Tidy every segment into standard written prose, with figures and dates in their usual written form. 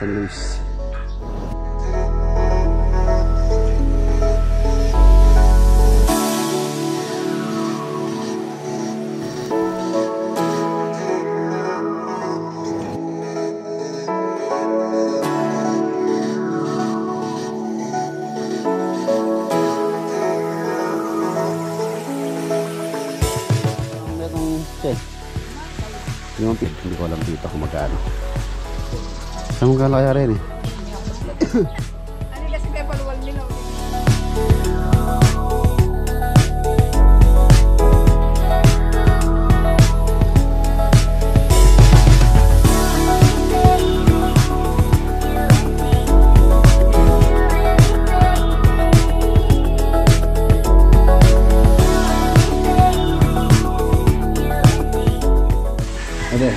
San Luis. Yung hindi ko alam dito kung magkano. Saan mo kaya rin eh? Ano kasi kaya paluwal nila? Ade.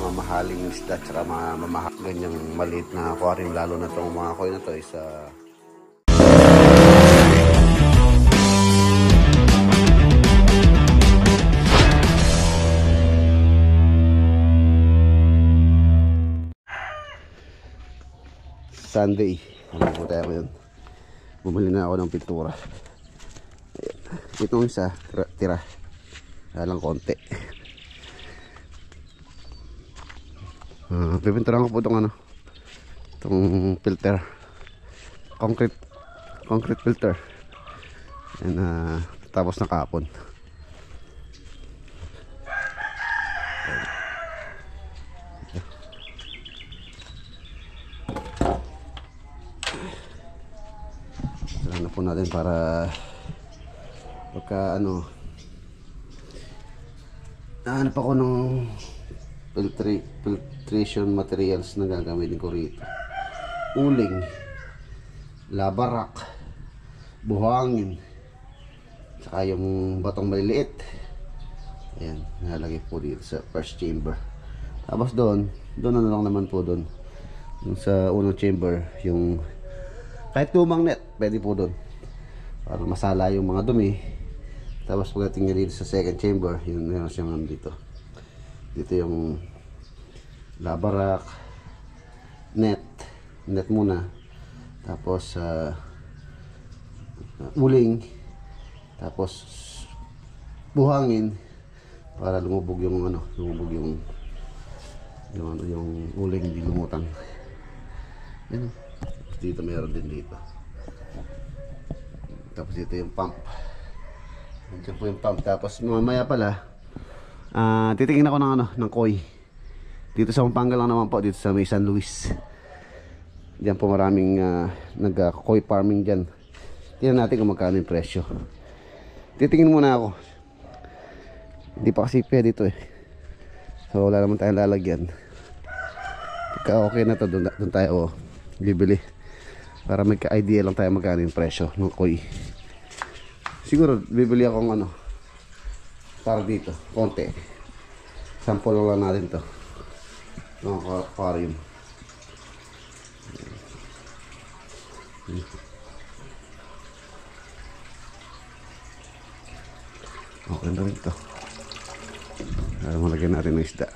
Mamahaling isda tsaka mamahal ganyang maliit na aquarium, lalo na itong mga koi na to is Sunday. Ano po tayo ngayon? Bumili na ako ng pintura. Itong isa tira lang konti. Pipinturahan ko po itong itong filter, concrete filter, and tapos na kahapon. Sarahan na po natin para pagka nahanap ako ng filtration materials na gagamitin ko rito. Uling, labarak, buhangin, saka yung batong maliliit. Ayan, nalagay po dito sa first chamber. Tapos doon na lang naman po doon sa unang chamber, yung kahit lumang net pwede po doon para masala yung mga dumi. Tapos pagdating niya dito sa second chamber, yun meron siyang dito yung labarak, net muna, tapos uling, tapos buhangin para lumubog yung yung uling, hindi lumutang. Yan. Dito meron din dito. Tapos dito yung pump. Diyan po yung pump. Tapos mamaya pala titingin ako ng koi dito sa Pampanga lang naman po, dito sa may San Luis. Diyan po maraming nag-koi farming dyan. Tingnan natin kung magkano yung presyo. Titingin muna ako. Hindi pa kasi pwede dito eh, so wala naman tayong lalagyan. Pagka okay na to, doon tayo bibili para may ka-idea lang tayo magkano yung presyo ng koi. Siguro bibili akong para dito, konti. Sample lang natin to ng aquarium. Okay na rin to. Malagyan natin ng isda.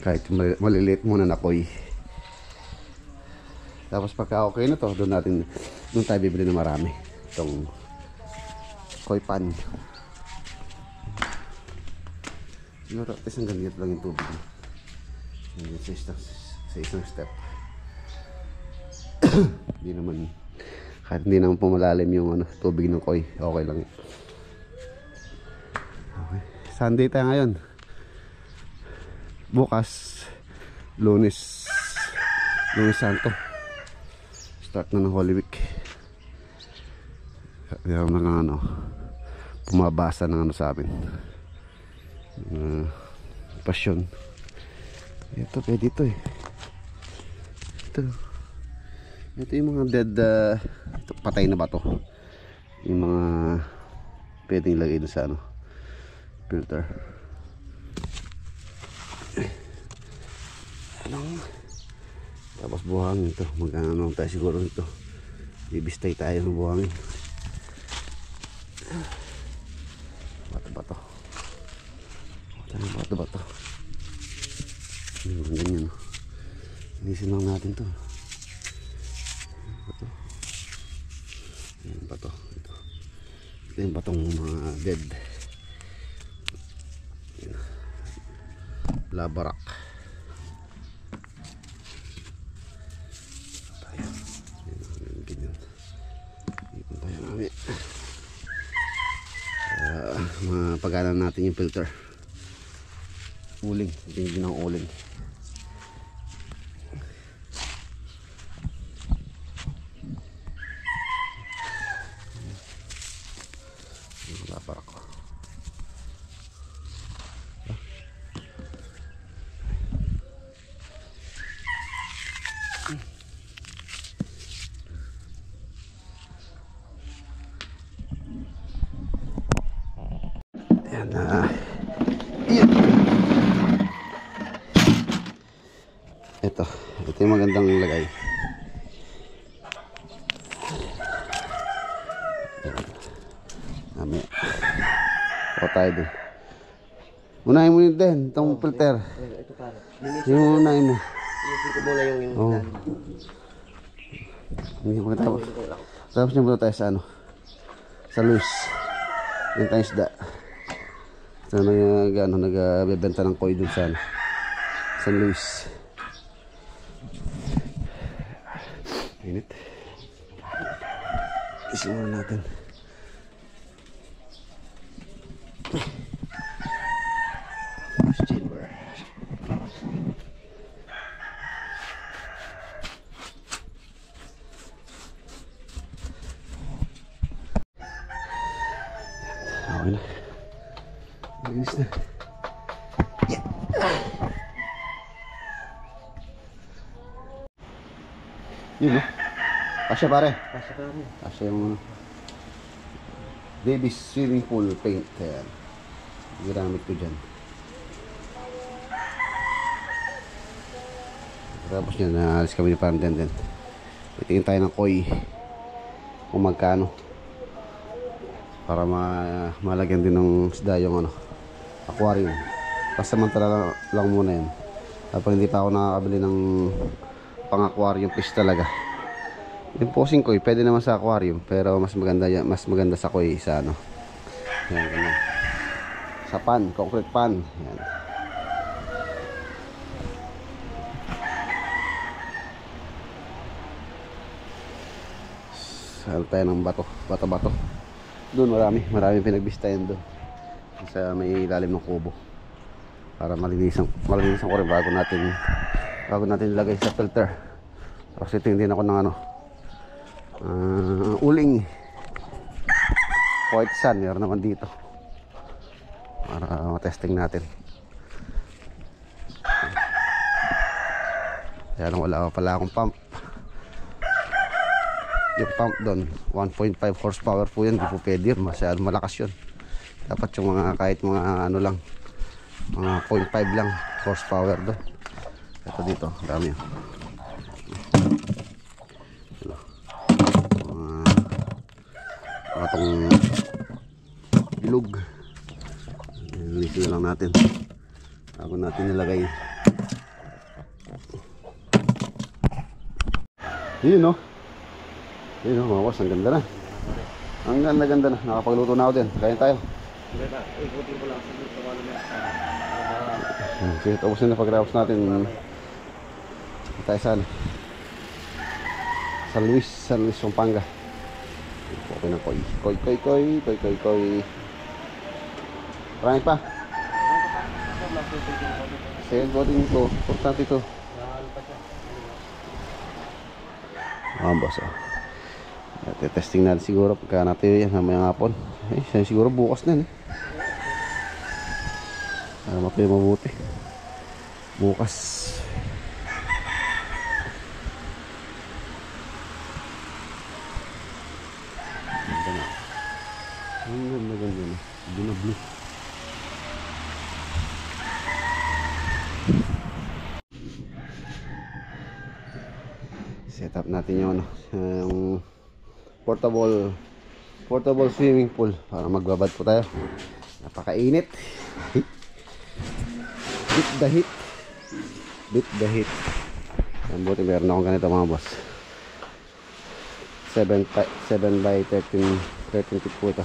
Kahit maliliit muna na koi. Tapos pagka okay na to, doon tayo bibili na marami. Itong koi pan. Siguro at least hanggang dito lang yung tubig. Sa isang step. Kahit hindi naman pumalalim yung tubig ng koi, okay lang. Okay. Sunday tayo ngayon. Bukas Lunes Santo, start na ng Holy Week. Meron ng pumabasa ng sa amin, pasyon. Ito pwede ito eh. Ito yung mga dead patay na bato, yung mga pwedeng ilagay dun sa filter. Tapos buhangin ito, magkano tayo siguro ito, bibistay tayo ng buhangin. Bato bato. Yung ganyan. Inisin lang natin to. Bato. Ayan, bato. Ito yung batong mga dead. Ayan. Labarak. Tayo. Ayan, ganyan. Ipon tayo namin. Mapagalan natin yung filter. Uling. Ito yung ginang uling. Labarak ko. Ayan na. Ayan. Ito yung magandang lagay. Ayan. O tayo dun. Unahin mo yun din, itong filter. Ito para. Yung unahin mo. Ito muna yung Oo. Tapos nyo muna tayo sa ano, sa Luis. Yung tayong isda. So nagbebenta ng koi dun sa ano, San Luis. Init. Isi muna natin. Chamber. Okay na. Linis na. Yeah. Yun no? Kasya pare. Pasok ka rin. Kasya yung baby swimming pool paint. Ayan. Ginamit ko dyan. Tapos nyan, naalis kami ni Parang Den. Itingin tayo ng koi. Kung magkano. Para malagyan din ng isda yung ano, aquarium. Pasamantala lang muna yan. Tapos hindi pa ako nakakabili ng pang aquarium fish talaga. Yung posing koi pwede naman sa aquarium, pero mas maganda sa koi sa ano. Yan, ganyan. Sa pan, concrete pan. Yan. Saan tayo ng bato. Doon marami pinagbistayan doon sa may ilalim ng kubo para malinisan ko rin bago natin ilagay sa filter. Kasi tingin ako ng ano, uling white sand meron naman dito para matesting natin. Kaya lang wala pala akong pump. Yung pump doon 1.5 horsepower po yun, hindi po pwede yun, masyadong malakas yun. Dapat yung mga kahit mga ano lang, mga 0.5 lang horsepower doon. Ito dito, dami yun. Mga tong ilog. Nilito lang natin bago natin nilagay. Yun no. Yun o, mga boss, ang ganda na. Ang ganda na. Nakapagluto na ako din. Kain tayo. Ikutin ko lang. Sige, tapusin na pagkatapos natin. Tayo saan? San Luis, Pampanga. Okay na koi. Koi. Marami pa. Sige, buhatin ito. Importante ito. Boss oh. Testing natin siguro pagka natin yan mamayang hapon. Siguro bukas na para mapili mabuti bukas. Ang ganda na blue. Set up natin yung ano, yung portable swimming pool para magbabad po tayo. Napakainit. Beat the heat. Beat the heat. Ang buti meron akong ganito mga boss. 7 by 13 feet po ito.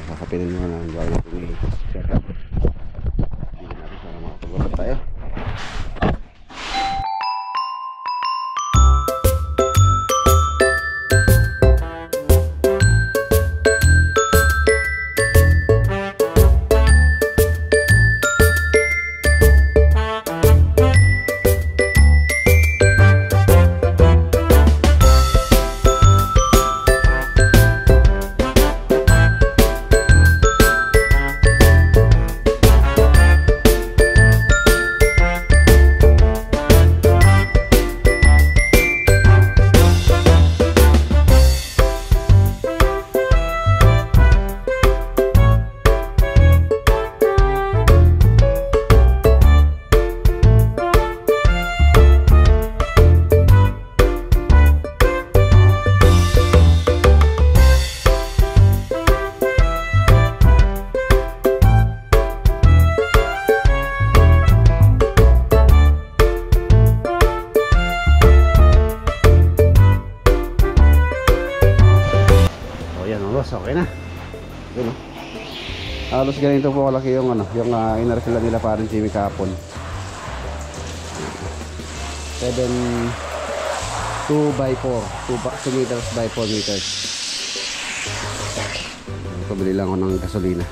Kakapinin mo na ang gawin natin i-check up. Hindi natin para makapag-work tayo. Okay na. Yun, no? Halos ganito po kalaki yung yung inarkila nila parang Jimmy kahapon. 2 by 4 2 meters by 4 meters. Pabili lang ako ng gasolina.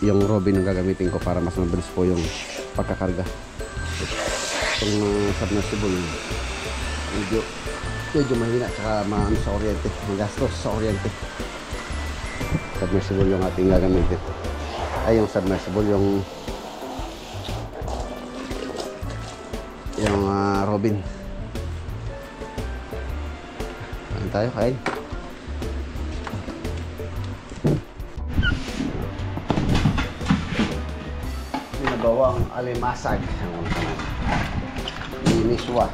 Yung Robin ang gagamitin ko para mas mabilis po yung pagkakarga. Itong submersible medyo mahina at maano sa kuryente, magastos sa kuryente. Submersible yung ating gagamitin. Ay, yung submersible, yung Robin. Kain tayo, kain. Binabawang alimasag. Iniswa.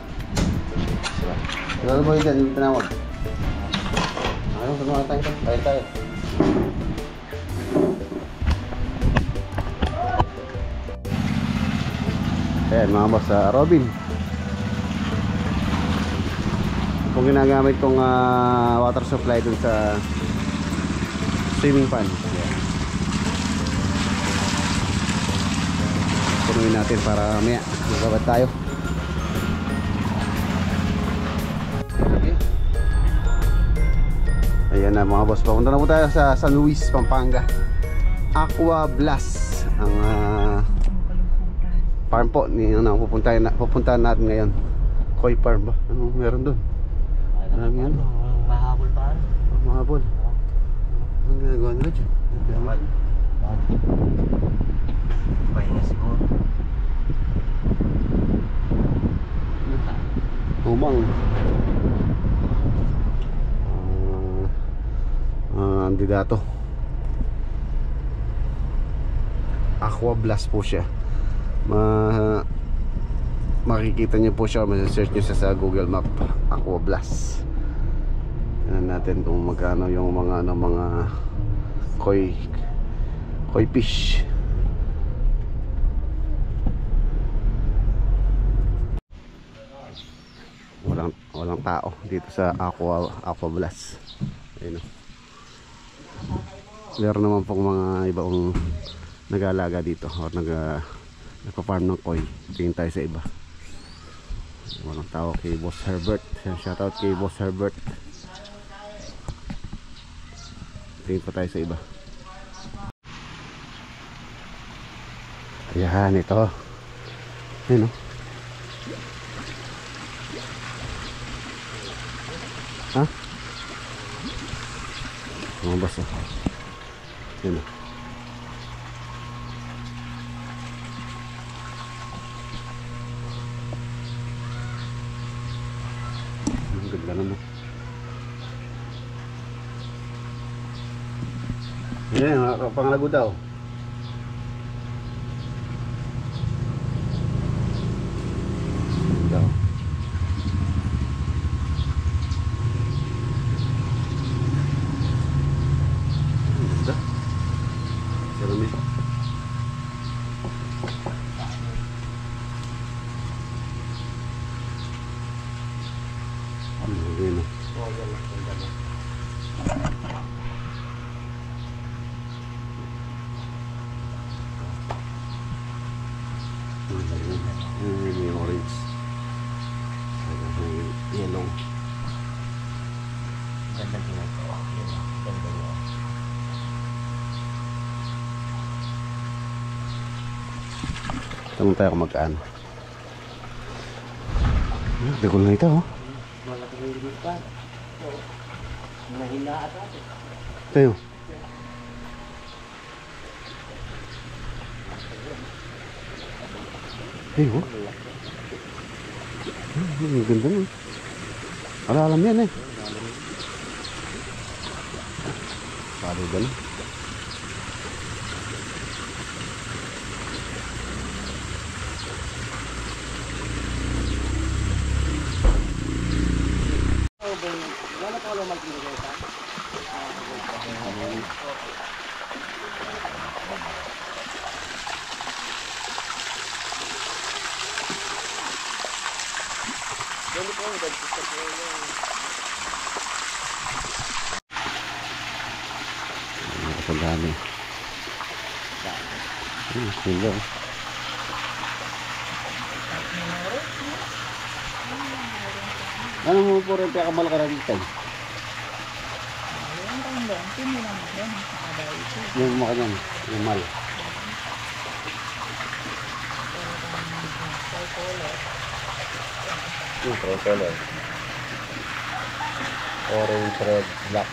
Siguro mo yun dyan, yung tinawag. Ayun, sumuha tayo. Kain tayo. Ayan mga boss, Robin. Kung ginagamit kong water supply dun sa swimming pan. Ayan. Punuin natin para maya magabad tayo. Okay. Ayan na mga boss, papunta na po tayo sa San Luis, Pampanga. Aqua Blast ang farm po ni pupuntahan natin ngayon. Koi farm ba? Ano meron doon? Marami yan. Mahabol pa. Mahabol. Anong ginagawa nila dyan? Pahinga siguro. Umang. Andidato. Aqua Blast po siya. Makikita niyo po siya, ma-search niyo siya sa Google Map. Aqua Blast. Tingnan natin kung magkano yung mga koi fish. Walang tao dito sa Aqua Blast. Ayun. Meron naman pong mga ibang nag-aalaga dito o nagpa-farm ng koi. Tingin tayo sa iba. Walang tao kay Boss Herbert. Shoutout kay Boss Herbert. Tingin pa tayo sa iba. Ayan, ito. Ayan, no? Ha? Mga boss, oh. Ayan, no? Ang ganda naman. Ayan, panglago daw. Daw. Ang ganda. Salamin. Oo, yan. Ganda mo. May orange. May yellow. Ganda din ito. Yan. Ganda mo. Tanong tayo kung magkaan. Dagol na ito, oh. Malaki yung libig pa. Oo. Nahina at ate. Tayo. Tayo, oh. Ang ganda mo. Wala alam yan, eh. Palo ba na? Wala pa wala mag-ibigay pa. Dali po, dagdag po yan. Pagdami. Sila. Ano mo po rin pinakamala ka na dito? Yung mga kanyan, yung mal. Yung tricolor. Orange, red, black.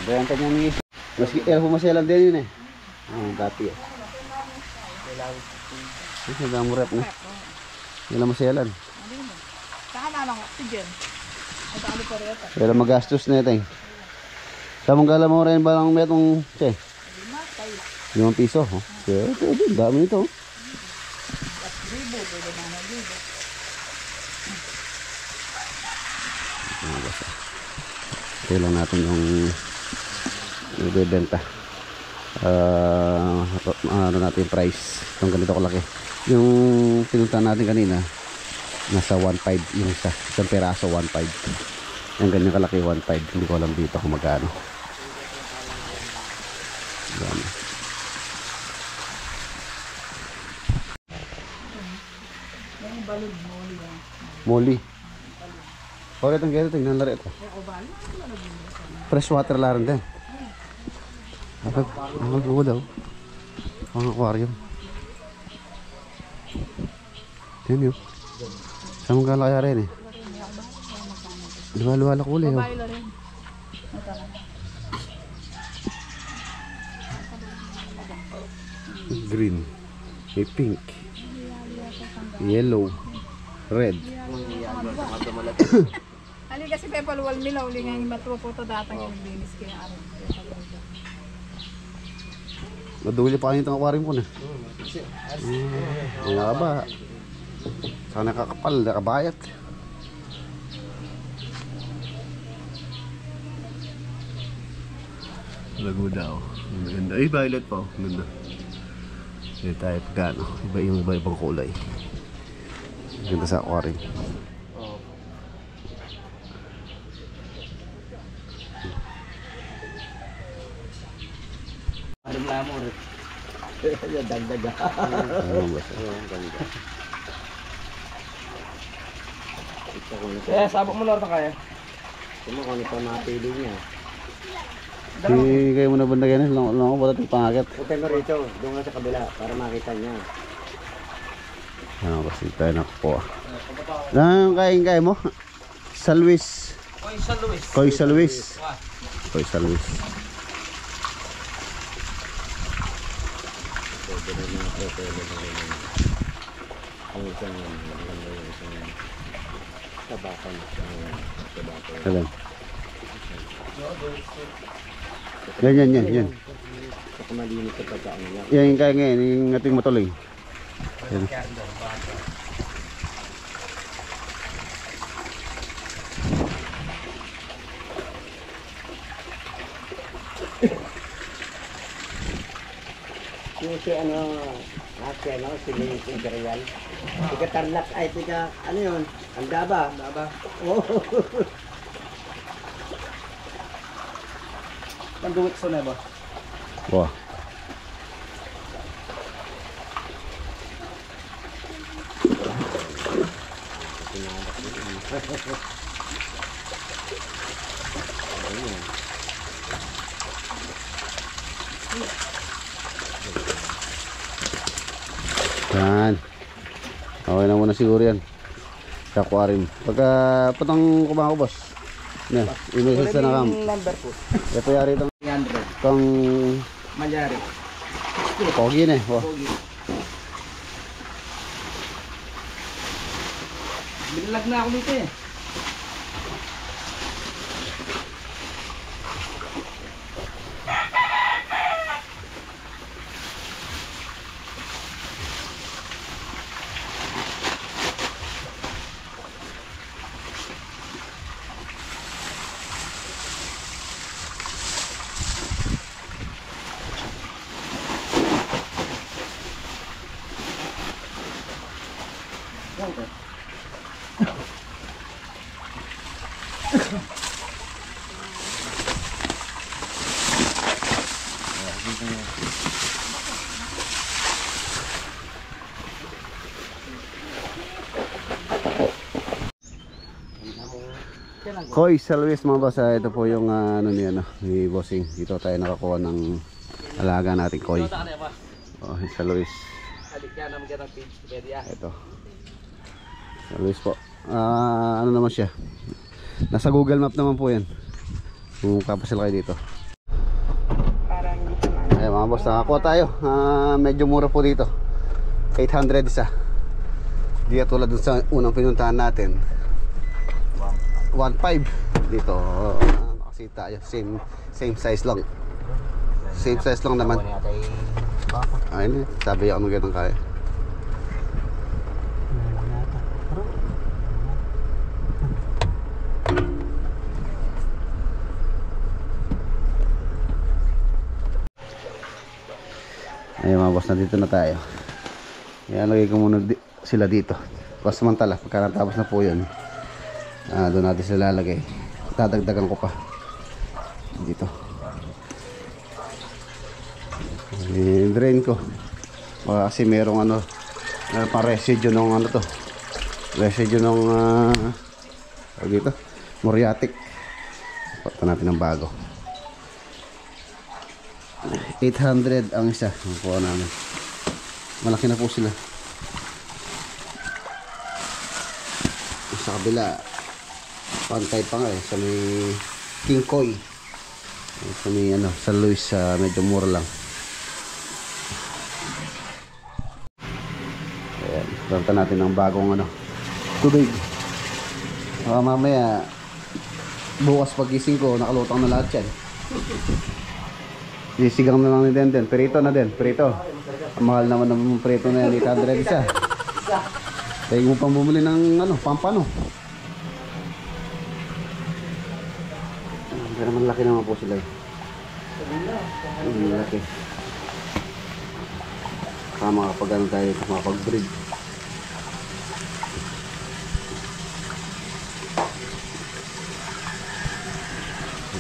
Bayangkan niya ni maski po masyalan din yun eh. Dati eh. Kasi damo rep na. Wala masyalan. Saka na lang oxygen. Ito ano pa rin ito. Pero magastos na ito eh. Samong gala mo rin ba lang metong che? 5 piso. Oh. Pero ito, dami nito. Libo, pwede na na libo. Ito lang natin yung ibebenta. Ano natin yung price. Itong ganito kalaki. Yung pinunta natin kanina, nasa 1.5 yung isa. Isang peraso 1.5. Yung ganyan kalaki 1.5. Hindi ko alam dito kung magkano. Dami. Yung balod mo yan. Molly. Oret ang ganito, tingnan laro ito. Fresh water laran din. Ang gugo daw. Ang aquarium. Yan yun. Saan mong kala kaya rin eh? Luwa-luwa kulay. Babae la rin. Green. May pink. Yellow. Red. Ali kasi pepa luwal mila uli nga yung matruputo datang yung linis kaya araw. Naduli pa kanito ang aquarium ko na. Ang nakaba. Saka nakakapal, nakabayat. Lago daw. Ang ganda. Ay, violet pa. Ang ganda. Hindi tayo pagkano. Iba-ibang kulay. Ang ganda sa aquarium. Anong lamo rin? Yan, dagdag. Ano ba siya? Ang ganda. Eh, sabak mo na ito kaya. Kung ano pa napili niya. Kayo muna banda ganyan. Lang ako wala itong pangakit. Punta mo rito, doon nga sa kabila para makita niya. Ano kasi tayo nakupo. Ano kain mo? Salwis. Koy Salwis. Koy Salwis. Alam. Yan. Saka malinis sa pagkaan niya. Yan yung kaya ngayon, yung ating matuloy. Yan. si ano, si Ling Imperial. Tiga Tarlac, ay tiga, ano yun? Andaba. Oo. Panduwit sa na ba? Wah. Yan. Okay na muna siguro yan. Sa aquarium. Pagka patang kumako boss. Yan. I-message na kam. Number po. Ito yari itong 300. itong Malyari. pogi na eh. Wow. Pogi. Binalag na ako dito eh. Koy, Sa Luis mga boss, ito po yung ano ni Bossing. Dito tayo nakakuha ng alaga natin Koy. Oh, Sa Luis. Ito. Sa Luis po. Ano naman siya? Nasa Google Map naman po yan. Kung kapasil kayo dito. Parang Ayan mga boss, nakakuha tayo. Medyo mura po dito. 800 isa. Di tulad dun sa unang pinuntahan natin. 1.5 dito. Nakasita tayo. Same size lang. Same size lang naman. Ayun eh. Sabi ako ng ganun kaya. Ayun mga boss, nandito na tayo. Kaya lagay ko muna sila dito. Pasamantala, pagka natapos na po yun, doon natin sila lalagay. Dadagdagan ko pa dito. Drain ko kasi merong pang residue ng to, residue ng dito, muriatic. Pagka natin ng bago. 800 ang isa. Nakuha namin. Malaki na po sila. Sa kabila pantay pa nga eh. Sa may King Koy. Sa may Sa Luis, medyo mura lang. Ayan. Pagka natin ng bagong tubig. Mamaya bukas pagising ko nakalutang na lahat yan. Sisigang na lang ni Den. Perito na din. Perito. Ang mahal naman ng perito na yan. 800 isa. Kaya mo pang bumili ng pampano. Pero naman laki naman po sila eh. Laki. Kaya makapag tayo. Makapag-breed.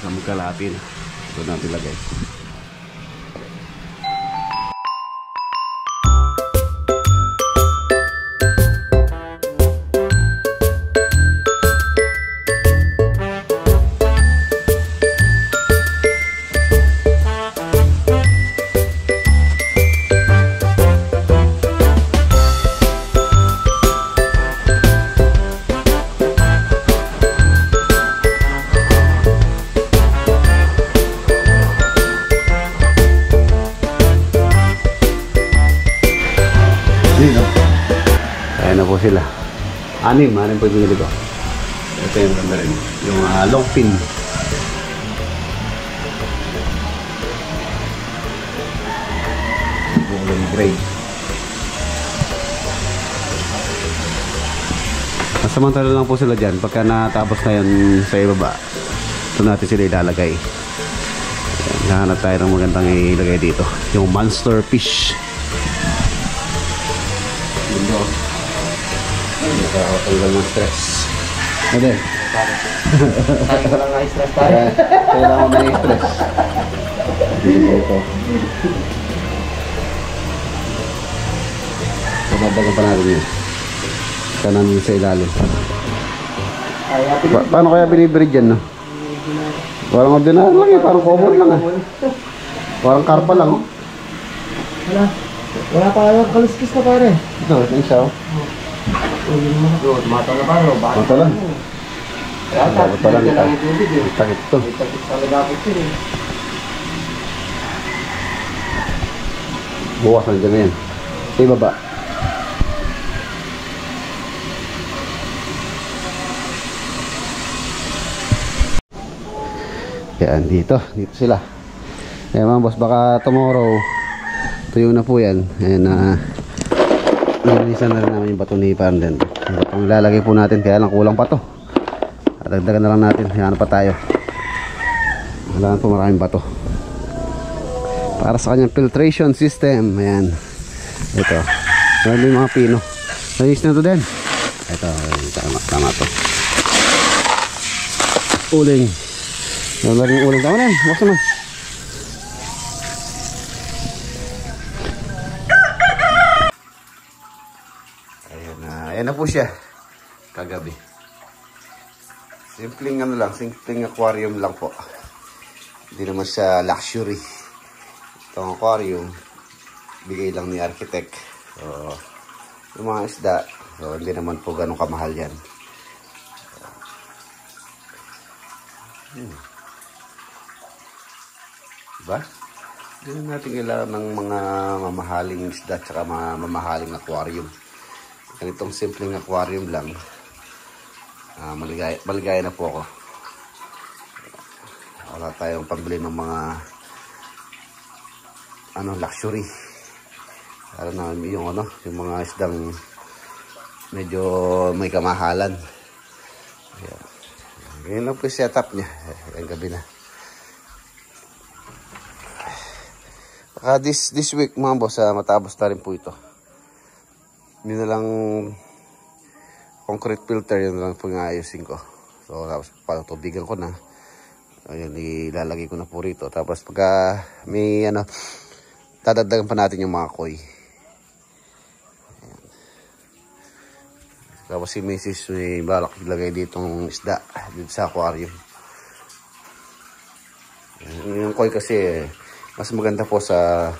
Ito magkalapin. Ito natin lagay. Ayan na po sila. Anim po yung binili ko. Ito yung ganda rin. Yung long fin. Golden gray. Samantala lang po sila dyan. Pagka natapos na yun sa ibaba, ito natin sila ilalagay. Ayan. Naghahanap tayo ng magandang ilagay dito. Yung monster fish. Dito. Nakakatanggal ng stress. Ano din? Tayo ko lang na-stress tayo. Kailangan ko na stress. Dito. Sabadagan pa natin yun. Kanan sa ilalim. Paano kaya binibreed yan, no? Parang ordinary lang eh, parang common lang eh. Parang karpa lang. Wala pa lang kaluskis na pare. Ito, ito yung siya. Mata na pare. Mata lang. Dapat pa lang ito. Takit ito. Takit sa lagapit yun eh. Bukas na dyan yan. Sa ibaba. Yan, dito sila. Ayan mga boss, baka tomorrow tuyo na po yan. Ayan, nilinisan na rin namin yung bato ni Parden. Yung batong ilalagay po natin, kaya lang kulang pa to. Dagdagan na lang natin, yan pa tayo. Kailangan po maraming bato para sa kanyang filtration system. Ayan, ito meron yung mga pino. Nalinis na to din. Ito, tama to. Uling. Wala rin yung uling. Tama na yan. Bukas naman. Ayan na po siya. Kagabi. Simpleng ano lang. Simpleng aquarium lang po. Hindi naman siya luxury. Itong aquarium, bigay lang ni architect. So, yung mga isda, so, hindi naman po ganun kamahal yan. Diba? Hindi natin kailangan ng mga mamahaling isda at saka mga mamahaling aquarium. Ganitong simpleng aquarium lang, maligaya na po ako. Wala tayong pambili ng mga luxury. Lalo na yung yung mga isdang medyo may kamahalan. Ganyan lang po yung setup niya. Ang gabi na. This week mga boss, matapos na rin po ito. Yun na lang concrete filter, yun na lang po yung ayusin ko. So tapos patutubigan ko na. Ayun, ilalagay ko na po rito. Tapos pagka may dadagdagan pa natin yung mga koi. Ayan. Tapos si Mrs. may balak ilagay ditong isda dito sa aquarium. Ayan. Yung koi kasi mas maganda po sa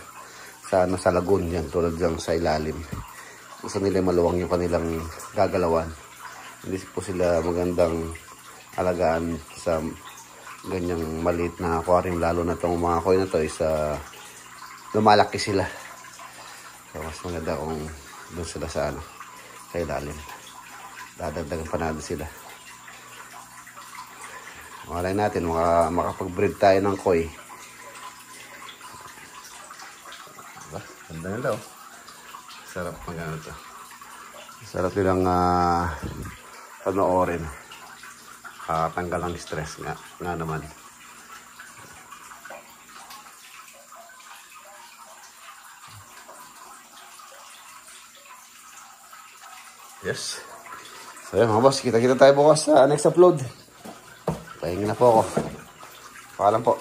lagoon yan, tulad lang sa ilalim. Gusto nila maluwang yung kanilang gagalawan. Hindi po sila magandang alagaan sa ganyang maliit na aquarium, lalo na itong mga koi na to is lumalaki sila. So mas maganda kung doon sila sa ilalim. Dadagdagan pa natin sila. Malay natin makapag-breed tayo ng koi. Diba? Ganda nila oh. Sarap magano to. Sarap nilang panoorin. Tanggal ang stress nga naman. Yes. So yun mga boss, kita tayo bukas sa next upload. Pahingi na po ako. Paalam po.